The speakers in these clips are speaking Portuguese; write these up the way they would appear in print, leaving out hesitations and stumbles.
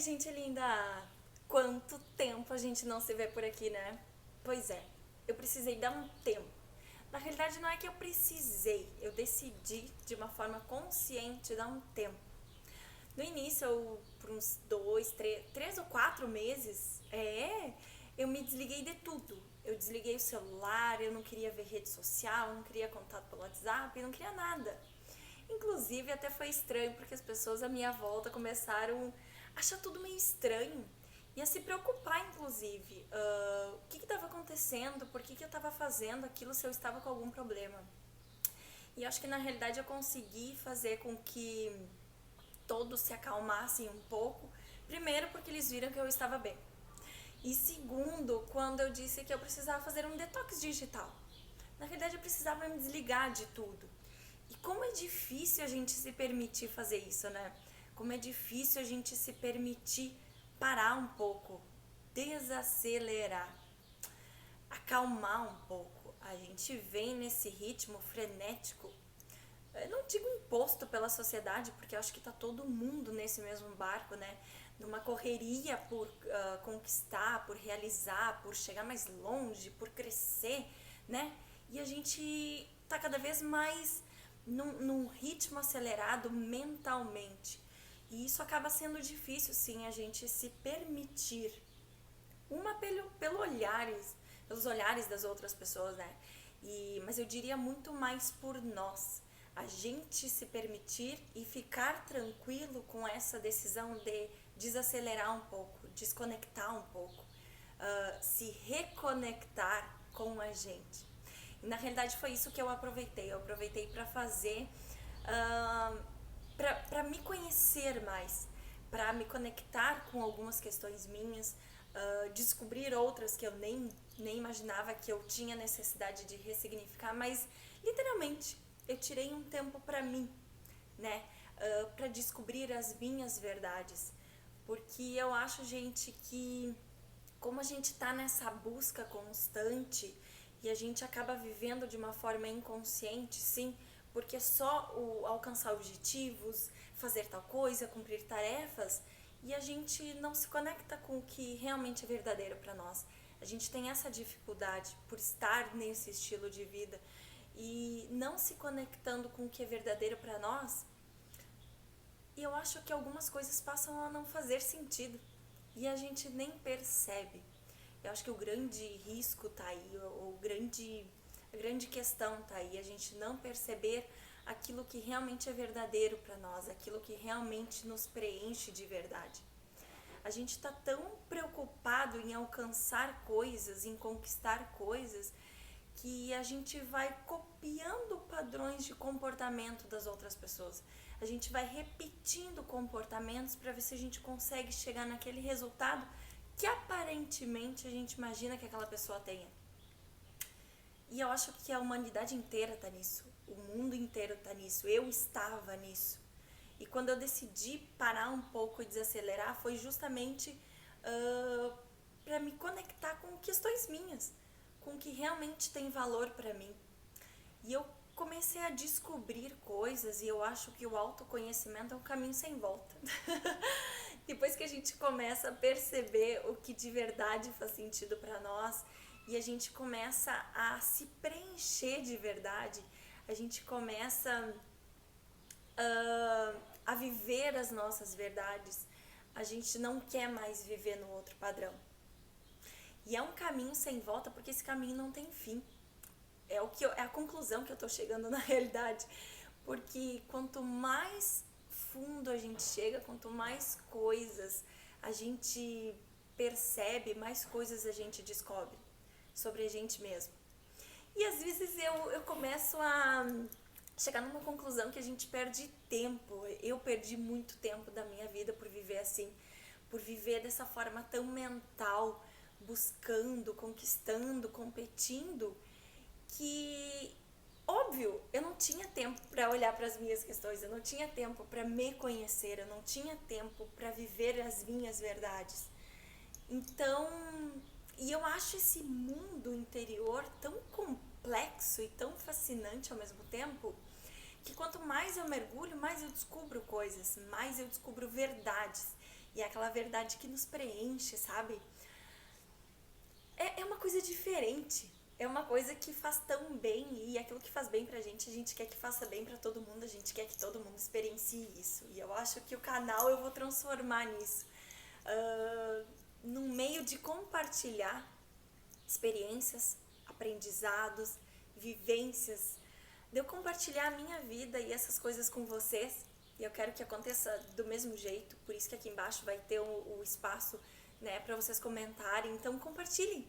minha gente linda! Quanto tempo a gente não se vê por aqui, né? Pois é, eu precisei dar um tempo. Na realidade, não é que eu precisei, eu decidi de uma forma consciente dar um tempo. No início, por uns 3 ou 4 meses, eu me desliguei de tudo. Eu desliguei o celular, eu não queria ver rede social, eu não queria contato pelo WhatsApp, eu não queria nada. Inclusive, até foi estranho porque as pessoas à minha volta começaram a achar tudo meio estranho e a se preocupar, inclusive. O que estava acontecendo? Por que eu estava fazendo aquilo se eu estava com algum problema? E acho que na realidade eu consegui fazer com que todos se acalmassem um pouco. Primeiro, porque eles viram que eu estava bem. E segundo, quando eu disse que eu precisava fazer um detox digital. Na realidade, eu precisava me desligar de tudo. E como é difícil a gente se permitir fazer isso, né? Como é difícil a gente se permitir parar um pouco, desacelerar, acalmar um pouco. A gente vem nesse ritmo frenético, eu não digo imposto pela sociedade, porque eu acho que tá todo mundo nesse mesmo barco, né? Numa correria por conquistar, por realizar, por chegar mais longe, por crescer, né? E a gente tá cada vez mais num ritmo acelerado mentalmente. E isso acaba sendo difícil, sim, a gente se permitir. Uma pelos olhares das outras pessoas, né? Mas eu diria muito mais por nós. A gente se permitir e ficar tranquilo com essa decisão de desacelerar um pouco, desconectar um pouco, se reconectar com a gente. E na realidade foi isso que eu aproveitei. Eu aproveitei para fazer, uh, para me conhecer mais, para me conectar com algumas questões minhas, descobrir outras que eu nem imaginava que eu tinha necessidade de ressignificar, mas literalmente eu tirei um tempo para mim, né? Para descobrir as minhas verdades. Porque eu acho, gente, que como a gente tá nessa busca constante e a gente acaba vivendo de uma forma inconsciente, sim, porque é só o alcançar objetivos, fazer tal coisa, cumprir tarefas, e a gente não se conecta com o que realmente é verdadeiro para nós. A gente tem essa dificuldade por estar nesse estilo de vida e não se conectando com o que é verdadeiro para nós. E eu acho que algumas coisas passam a não fazer sentido e a gente nem percebe. Eu acho que o grande risco tá aí, a grande questão tá aí, a gente não perceber aquilo que realmente é verdadeiro para nós, aquilo que realmente nos preenche de verdade. A gente está tão preocupado em alcançar coisas, em conquistar coisas, que a gente vai copiando padrões de comportamento das outras pessoas. A gente vai repetindo comportamentos para ver se a gente consegue chegar naquele resultado que aparentemente a gente imagina que aquela pessoa tenha. E eu acho que a humanidade inteira tá nisso, o mundo inteiro tá nisso, eu estava nisso. E quando eu decidi parar um pouco e desacelerar, foi justamente para me conectar com questões minhas, com o que realmente tem valor para mim. E eu comecei a descobrir coisas e eu acho que o autoconhecimento é um caminho sem volta. Depois que a gente começa a perceber o que de verdade faz sentido para nós e a gente começa a se preencher de verdade, a gente começa a viver as nossas verdades, a gente não quer mais viver no outro padrão. E é um caminho sem volta porque esse caminho não tem fim. É a conclusão que eu tô chegando na realidade. Porque quanto mais fundo a gente chega, quanto mais coisas a gente percebe, mais coisas a gente descobre sobre a gente mesmo. E às vezes eu começo a chegar numa conclusão que a gente perde tempo. Eu perdi muito tempo da minha vida por viver assim, por viver dessa forma tão mental, buscando, conquistando, competindo, que óbvio, eu não tinha tempo para olhar para as minhas questões, eu não tinha tempo para me conhecer, eu não tinha tempo para viver as minhas verdades. Então, e eu acho esse mundo interior tão complexo e tão fascinante ao mesmo tempo, que quanto mais eu mergulho, mais eu descubro coisas, mais eu descubro verdades. E é aquela verdade que nos preenche, sabe? É uma coisa diferente. É uma coisa que faz tão bem, e aquilo que faz bem pra gente, a gente quer que faça bem pra todo mundo, a gente quer que todo mundo experiencie isso. E eu acho que o canal eu vou transformar nisso. Num meio de compartilhar experiências, aprendizados, vivências, de eu compartilhar a minha vida e essas coisas com vocês. E eu quero que aconteça do mesmo jeito, por isso que aqui embaixo vai ter o espaço, né, para vocês comentarem. Então compartilhem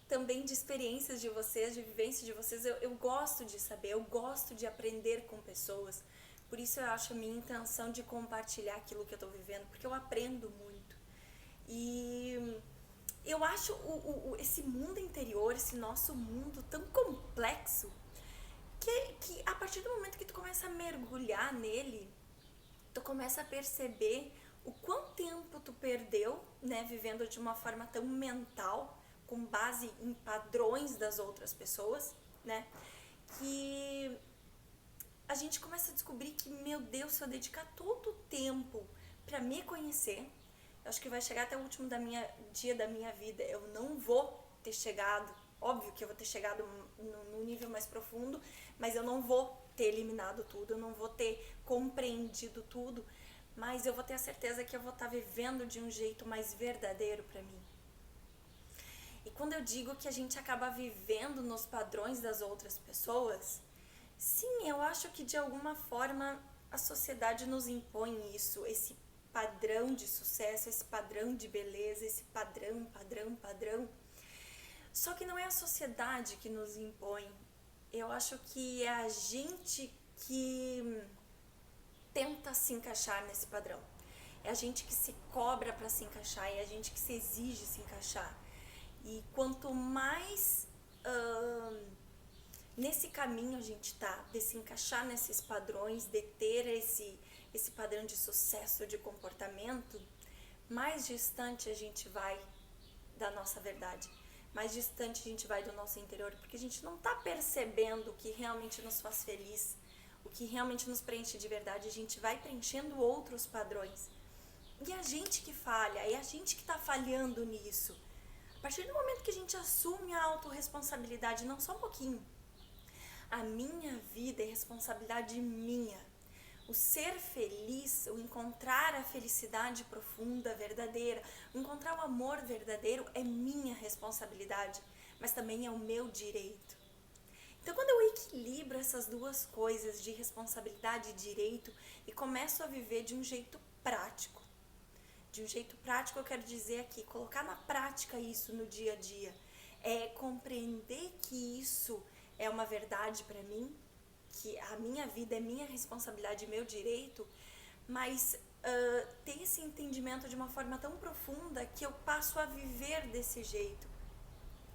também de experiências de vocês, de vivências de vocês. Eu gosto de saber, eu gosto de aprender com pessoas. Por isso eu acho a minha intenção de compartilhar aquilo que eu estou vivendo, porque eu aprendo muito. E eu acho esse mundo interior, esse nosso mundo tão complexo, que a partir do momento que tu começa a mergulhar nele, tu começa a perceber o quanto tempo tu perdeu, né, vivendo de uma forma tão mental, com base em padrões das outras pessoas, né, que a gente começa a descobrir que, meu Deus, se eu dedicar todo o tempo pra me conhecer, eu acho que vai chegar até o último dia da minha vida, eu não vou ter chegado, óbvio que eu vou ter chegado num nível mais profundo, mas eu não vou ter eliminado tudo, eu não vou ter compreendido tudo, mas eu vou ter a certeza que eu vou estar vivendo de um jeito mais verdadeiro pra mim. E quando eu digo que a gente acaba vivendo nos padrões das outras pessoas, sim, eu acho que de alguma forma a sociedade nos impõe isso, esse padrão de sucesso, esse padrão de beleza, esse padrão. Só que não é a sociedade que nos impõe. Eu acho que é a gente que tenta se encaixar nesse padrão. É a gente que se cobra para se encaixar, é a gente que se exige se encaixar. E quanto mais nesse caminho a gente tá, de se encaixar nesses padrões, de ter esse padrão de sucesso, de comportamento, mais distante a gente vai da nossa verdade, mais distante a gente vai do nosso interior, porque a gente não tá percebendo o que realmente nos faz feliz, o que realmente nos preenche de verdade, a gente vai preenchendo outros padrões. E a gente que falha, é a gente que tá falhando nisso. A partir do momento que a gente assume a autorresponsabilidade, não só um pouquinho, a minha vida é responsabilidade minha. O ser feliz, o encontrar a felicidade profunda, verdadeira, o encontrar o amor verdadeiro é minha responsabilidade, mas também é o meu direito. Então, quando eu equilibro essas duas coisas de responsabilidade e direito e começo a viver de um jeito prático, eu quero dizer aqui, colocar na prática isso no dia a dia, é compreender que isso é uma verdade para mim, que a minha vida é minha responsabilidade e meu direito, mas ter esse entendimento de uma forma tão profunda que eu passo a viver desse jeito.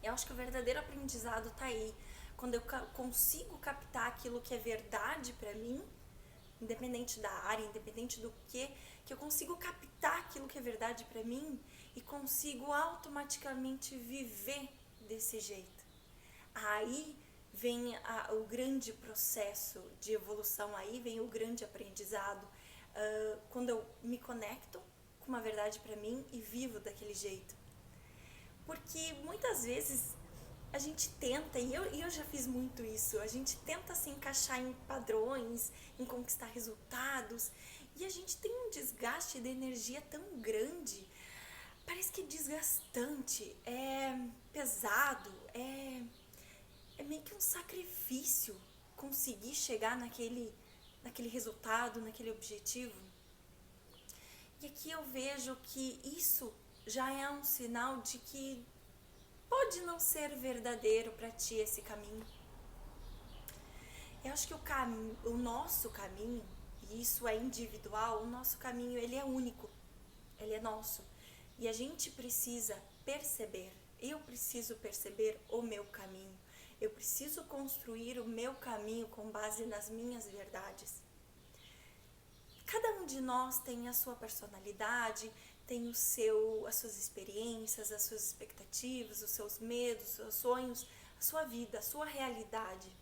Eu acho que o verdadeiro aprendizado tá aí, quando eu consigo captar aquilo que é verdade para mim, independente da área, independente do que eu consigo captar aquilo que é verdade para mim e consigo automaticamente viver desse jeito. Aí vem o grande processo de evolução, aí vem o grande aprendizado, quando eu me conecto com uma verdade para mim e vivo daquele jeito. Porque muitas vezes a gente tenta, e eu já fiz muito isso, a gente tenta se encaixar em padrões, em conquistar resultados, e a gente tem um desgaste de energia tão grande, parece que é desgastante, é pesado, é meio que um sacrifício conseguir chegar naquele resultado, naquele objetivo. E aqui eu vejo que isso já é um sinal de que pode não ser verdadeiro para ti esse caminho. Eu acho que o nosso caminho, e isso é individual, o nosso caminho ele é único, ele é nosso. E a gente precisa perceber, eu preciso perceber o meu caminho. Eu preciso construir o meu caminho com base nas minhas verdades. Cada um de nós tem a sua personalidade, tem as suas experiências, as suas expectativas, os seus medos, os seus sonhos, a sua vida, a sua realidade.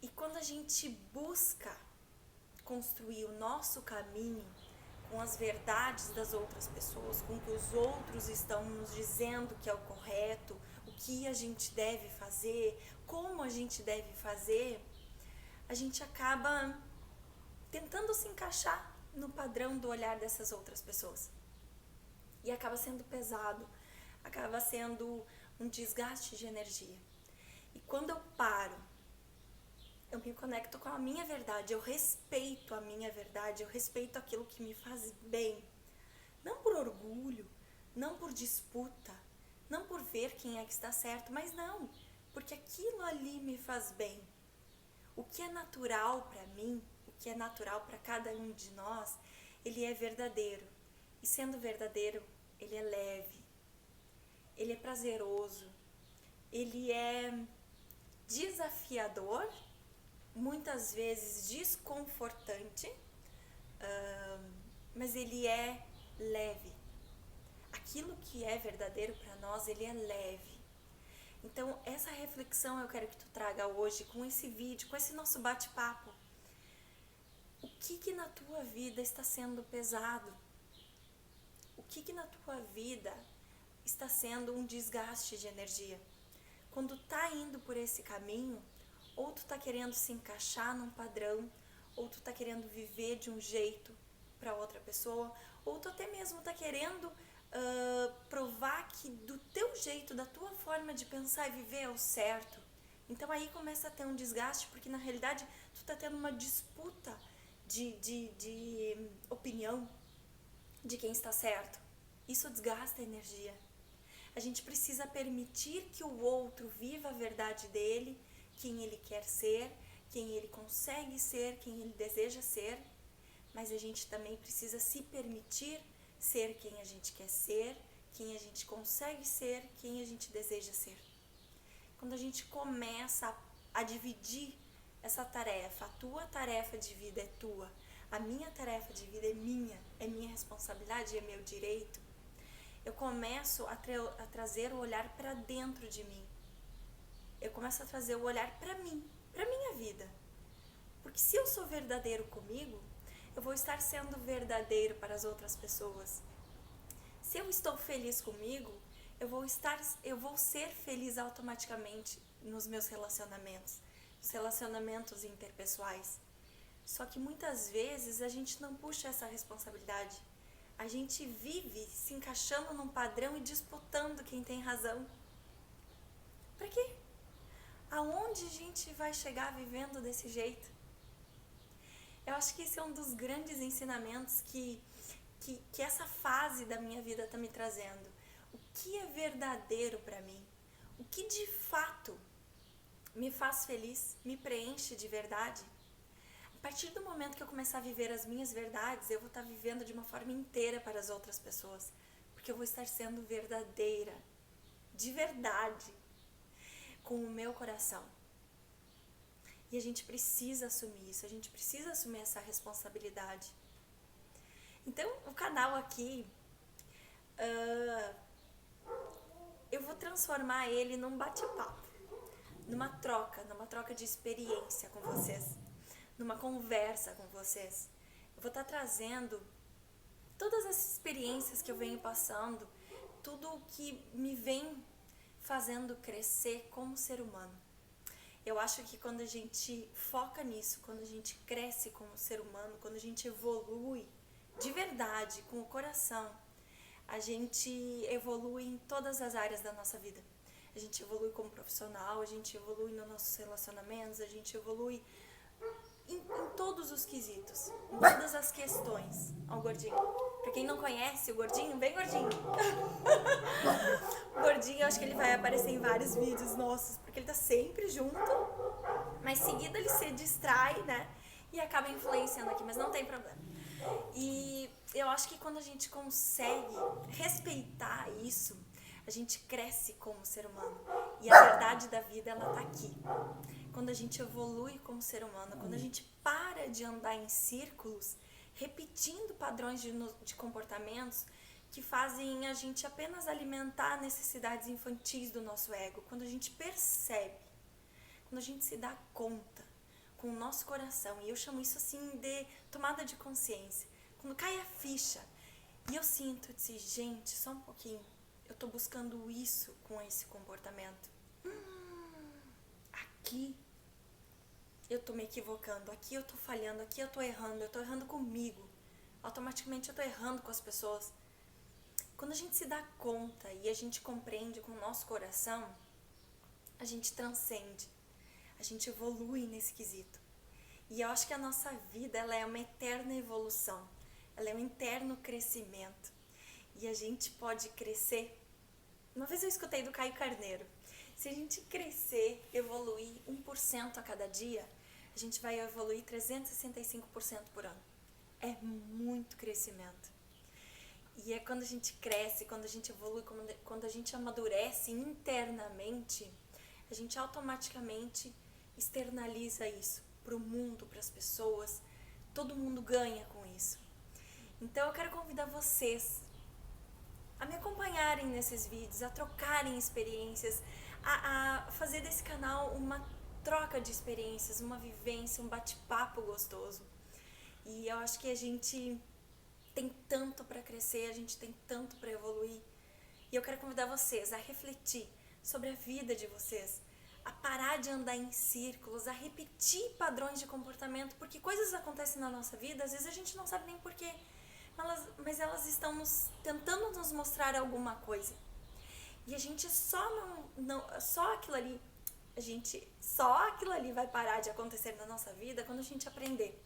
E quando a gente busca construir o nosso caminho com as verdades das outras pessoas, com o que os outros estão nos dizendo que é o correto, o que a gente deve fazer, como a gente deve fazer, a gente acaba tentando se encaixar no padrão do olhar dessas outras pessoas. E acaba sendo pesado, acaba sendo um desgaste de energia. E quando eu paro, eu me conecto com a minha verdade, eu respeito a minha verdade, eu respeito aquilo que me faz bem. Não por orgulho, não por disputa, não por ver quem é que está certo, mas não, porque aquilo ali me faz bem. O que é natural para mim, o que é natural para cada um de nós, ele é verdadeiro. E sendo verdadeiro, ele é leve, ele é prazeroso, ele é desafiador, muitas vezes desconfortante, mas ele é leve. Aquilo que é verdadeiro para nós, ele é leve. Então, essa reflexão eu quero que tu traga hoje com esse vídeo, com esse nosso bate-papo. O que na tua vida está sendo pesado? O que na tua vida está sendo um desgaste de energia? Quando tá indo por esse caminho, ou tu tá querendo se encaixar num padrão, ou tu tá querendo viver de um jeito para outra pessoa, ou tu até mesmo tá querendo provar que do teu jeito, da tua forma de pensar e viver é o certo. Então aí começa a ter um desgaste, porque na realidade tu tá tendo uma disputa de opinião de quem está certo. Isso desgasta a energia. A gente precisa permitir que o outro viva a verdade dele, quem ele quer ser, quem ele consegue ser, quem ele deseja ser, mas a gente também precisa se permitir ser quem a gente quer ser, quem a gente consegue ser, quem a gente deseja ser. Quando a gente começa a dividir essa tarefa, a tua tarefa de vida é tua, a minha tarefa de vida é minha responsabilidade, é meu direito, eu começo a trazer o olhar para dentro de mim. Eu começo a trazer o olhar para mim, para minha vida. Porque se eu sou verdadeiro comigo, eu vou estar sendo verdadeiro para as outras pessoas. Se eu estou feliz comigo, eu vou ser feliz automaticamente nos meus relacionamentos, nos relacionamentos interpessoais. Só que muitas vezes a gente não puxa essa responsabilidade. A gente vive se encaixando num padrão e disputando quem tem razão. Pra quê? Aonde a gente vai chegar vivendo desse jeito? Eu acho que esse é um dos grandes ensinamentos que essa fase da minha vida está me trazendo. O que é verdadeiro para mim? O que de fato me faz feliz, me preenche de verdade? A partir do momento que eu começar a viver as minhas verdades, eu vou estar vivendo de uma forma inteira para as outras pessoas. Porque eu vou estar sendo verdadeira, de verdade, com o meu coração. E a gente precisa assumir isso, a gente precisa assumir essa responsabilidade. Então, o canal aqui, eu vou transformar ele num bate-papo, numa troca de experiência com vocês, numa conversa com vocês. Eu vou estar trazendo todas as experiências que eu venho passando, tudo o que me vem fazendo crescer como ser humano. Eu acho que quando a gente foca nisso, quando a gente cresce como ser humano, quando a gente evolui de verdade, com o coração, a gente evolui em todas as áreas da nossa vida. A gente evolui como profissional, a gente evolui nos nossos relacionamentos, a gente evolui em todos os quesitos, em todas as questões. Ó, o gordinho. Pra quem não conhece o gordinho, vem gordinho. O gordinho, eu acho que ele vai aparecer em vários vídeos nossos, porque ele tá sempre junto, mas seguido ele se distrai, né? E acaba influenciando aqui, mas não tem problema. E eu acho que quando a gente consegue respeitar isso, a gente cresce como ser humano. E a verdade da vida, ela tá aqui. Quando a gente evolui como ser humano, quando a gente para de andar em círculos, repetindo padrões de comportamentos que fazem a gente apenas alimentar necessidades infantis do nosso ego. Quando a gente percebe, quando a gente se dá conta com o nosso coração, e eu chamo isso assim de tomada de consciência, quando cai a ficha. E eu sinto, eu disse, gente, só um pouquinho, eu tô buscando isso com esse comportamento. Aqui eu tô me equivocando, aqui eu tô falhando, aqui eu tô errando comigo. Automaticamente eu tô errando com as pessoas. Quando a gente se dá conta e a gente compreende com o nosso coração, a gente transcende, a gente evolui nesse quesito. E eu acho que a nossa vida, ela é uma eterna evolução, ela é um eterno crescimento. E a gente pode crescer. Uma vez eu escutei do Caio Carneiro, se a gente crescer, evoluir 1% a cada dia, a gente vai evoluir 365% por ano. É muito crescimento. E é quando a gente cresce, quando a gente evolui, quando a gente amadurece internamente, a gente automaticamente externaliza isso para o mundo, para as pessoas. Todo mundo ganha com isso. Então eu quero convidar vocês a me acompanharem nesses vídeos, a trocarem experiências, a fazer desse canal uma troca de experiências, uma vivência, um bate-papo gostoso. E eu acho que a gente tem tanto para crescer, a gente tem tanto para evoluir. E eu quero convidar vocês a refletir sobre a vida de vocês, a parar de andar em círculos, a repetir padrões de comportamento, porque coisas acontecem na nossa vida, às vezes a gente não sabe nem porquê, mas elas estão tentando nos mostrar alguma coisa. E a gente só aquilo ali vai parar de acontecer na nossa vida quando a gente aprender.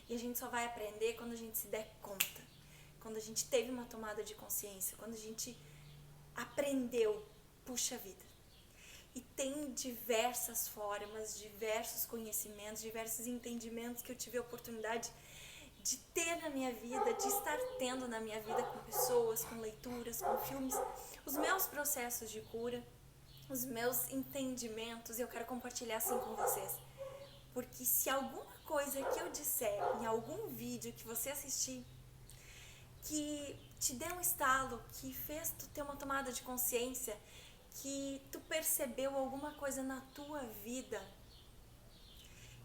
E a gente só vai aprender quando a gente se der conta, quando a gente teve uma tomada de consciência, quando a gente aprendeu, puxa vida. E tem diversas formas, diversos conhecimentos, diversos entendimentos que eu tive a oportunidade de ter na minha vida, de estar tendo na minha vida com pessoas, com leituras, com filmes, os meus processos de cura, os meus entendimentos, e eu quero compartilhar assim com vocês. Porque se alguma coisa que eu disser em algum vídeo que você assistir, que te deu um estalo, que fez tu ter uma tomada de consciência, que tu percebeu alguma coisa na tua vida,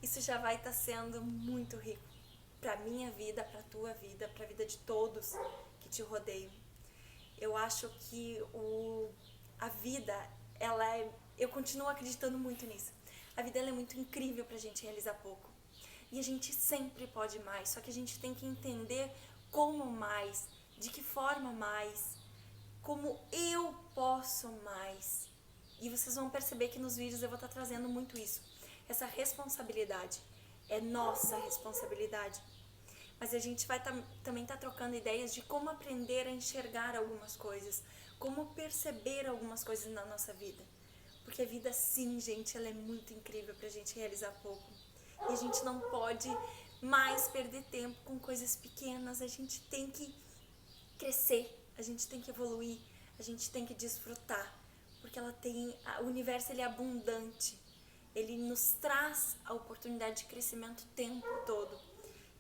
isso já vai estar sendo muito rico para minha vida, para tua vida, para a vida de todos que te rodeiam. Eu acho que a vida, eu continuo acreditando muito nisso. A vida ela é muito incrível pra gente realizar pouco. E a gente sempre pode mais, só que a gente tem que entender como mais, de que forma mais, como eu posso mais. E vocês vão perceber que nos vídeos eu vou estar trazendo muito isso. Essa responsabilidade é nossa responsabilidade. Mas a gente vai também estar trocando ideias de como aprender a enxergar algumas coisas, como perceber algumas coisas na nossa vida. Porque a vida, sim, gente, ela é muito incrível pra gente realizar pouco. E a gente não pode mais perder tempo com coisas pequenas. A gente tem que crescer, a gente tem que evoluir, a gente tem que desfrutar. Porque o universo ele é abundante. Ele nos traz a oportunidade de crescimento o tempo todo.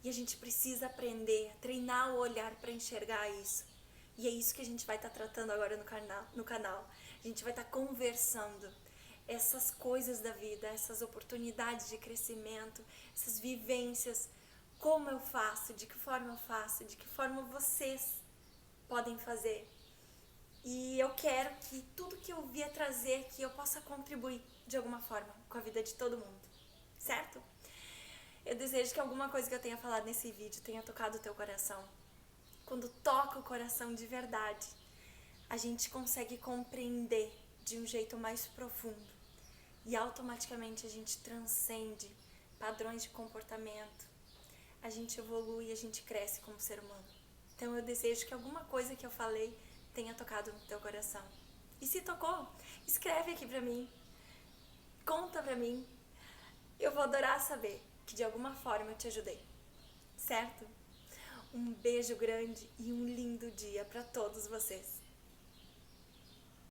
E a gente precisa aprender, treinar o olhar para enxergar isso. E é isso que a gente vai estar tratando agora no canal. A gente vai estar conversando essas coisas da vida, essas oportunidades de crescimento, essas vivências, como eu faço, de que forma vocês podem fazer. E eu quero que tudo que eu vier trazer aqui eu possa contribuir de alguma forma com a vida de todo mundo, certo? Eu desejo que alguma coisa que eu tenha falado nesse vídeo tenha tocado o teu coração. Quando toca o coração de verdade, a gente consegue compreender de um jeito mais profundo e automaticamente a gente transcende padrões de comportamento, a gente evolui, a gente cresce como ser humano. Então eu desejo que alguma coisa que eu falei tenha tocado no teu coração. E se tocou, escreve aqui pra mim, conta pra mim, eu vou adorar saber que de alguma forma eu te ajudei, certo? Um beijo grande e um lindo dia pra todos vocês.